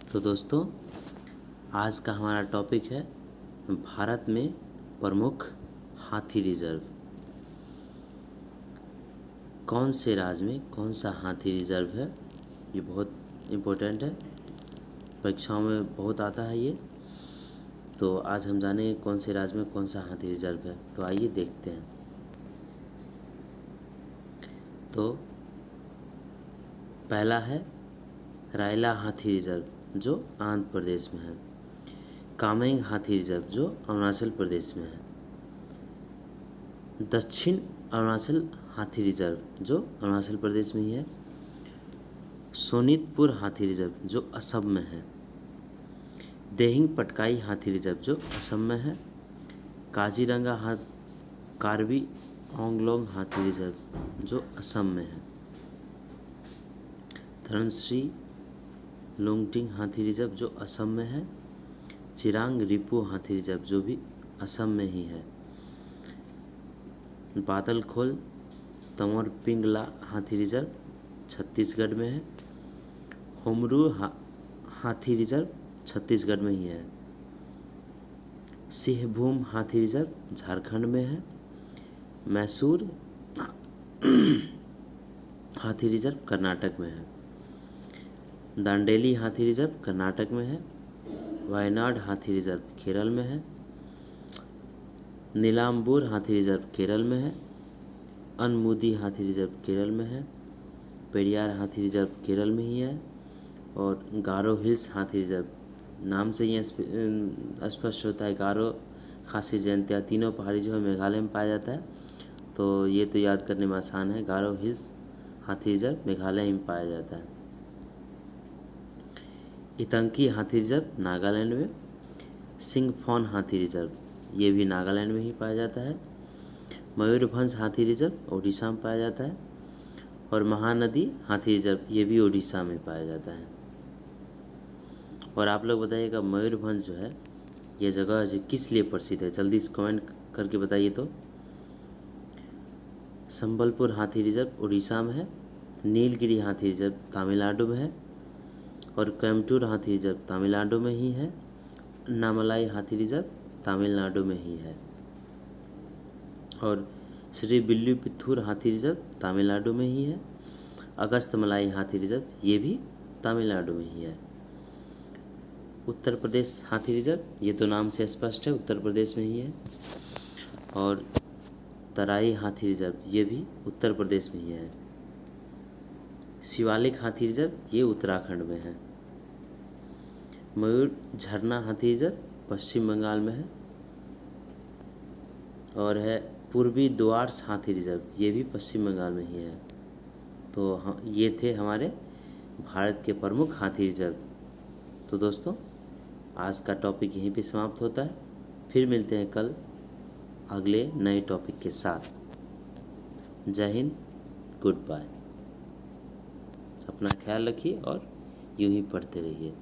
तो दोस्तों, आज का हमारा टॉपिक है भारत में प्रमुख हाथी रिजर्व। कौन से राज्य में कौन सा हाथी रिजर्व है, ये बहुत इम्पोर्टेंट है, परीक्षाओं में बहुत आता है ये। तो आज हम जानेंगे कौन से राज्य में कौन सा हाथी रिजर्व है। तो आइए देखते हैं। तो पहला है रायला हाथी रिजर्व जो आंध्र प्रदेश में है। कामेंग हाथी रिजर्व जो अरुणाचल प्रदेश में है। दक्षिण अरुणाचल हाथी रिजर्व जो अरुणाचल प्रदेश में ही है। सोनितपुर हाथी रिजर्व जो असम में है। देहिंग पटकाई हाथी रिजर्व जो असम में है। काजीरंगा कार्बी आंगलोंग हाथी रिजर्व जो असम में है। धनश्री लुंगटिंग हाथी रिजर्व जो असम में है। चिरांग रिपो हाथी रिजर्व जो भी असम में ही है। बादलखोल तमोर पिंगला हाथी रिजर्व छत्तीसगढ़ में है। होमरू हाथी रिजर्व छत्तीसगढ़ में ही है। सिंहभूम हाथी रिजर्व झारखंड में है। मैसूर हाथी रिजर्व कर्नाटक में है। दांडेली हाथी रिजर्व कर्नाटक में है। वायनाड हाथी रिजर्व केरल में है। नीलाम्बूर हाथी रिजर्व केरल में है। अनमुदी हाथी रिजर्व केरल में है। पेरियार हाथी रिजर्व केरल में ही है। और गारो हिल्स हाथी रिजर्व, नाम से ही स्पष्ट होता है, गारो खासी जयंतिया तीनों पहाड़ी जो है मेघालय में पाया जाता है। तो ये तो याद करने में आसान है। गारो हिल्स हाथी रिजर्व मेघालय में पाया जाता है। इतंकी हाथी रिजर्व नागालैंड में। सिंगफॉन हाथी रिजर्व ये भी नागालैंड में ही पाया जाता है। मयूरभंज हाथी रिजर्व ओडिशा में पाया जाता है। और महानदी हाथी रिजर्व ये भी ओडिशा में पाया जाता है। और आप लोग बताइएगा मयूरभंज जो है ये जगह जो किस लिए प्रसिद्ध है, जल्दी से कमेंट करके बताइए। तो संबलपुर हाथी रिजर्व उड़ीसा में है। नीलगिरी हाथी रिजर्व तमिलनाडु में है। और कोयम्बटूर हाथी रिजर्व तमिलनाडु में ही है। अन्नामलाई हाथी रिजर्व तमिलनाडु में ही है। और श्री विल्लुपुत्तूर हाथी रिजर्व तमिलनाडु में ही है। अगस्तमलाई हाथी रिजर्व ये भी तमिलनाडु में ही है। उत्तर प्रदेश हाथी रिजर्व ये तो नाम से स्पष्ट है, उत्तर प्रदेश में ही है। और तराई हाथी रिजर्व ये भी उत्तर प्रदेश में ही है। शिवालिक हाथी रिजर्व ये उत्तराखंड में है। मयूर झरना हाथी रिजर्व पश्चिम बंगाल में है। और है पूर्वी द्वार्स हाथी रिजर्व ये भी पश्चिम बंगाल में ही है। तो ये थे हमारे भारत के प्रमुख हाथी रिजर्व। तो दोस्तों, आज का टॉपिक यहीं पे समाप्त होता है। फिर मिलते हैं कल अगले नए टॉपिक के साथ। जय हिंद, गुड बाय। अपना ख्याल रखिए और यूं ही पढ़ते रहिए।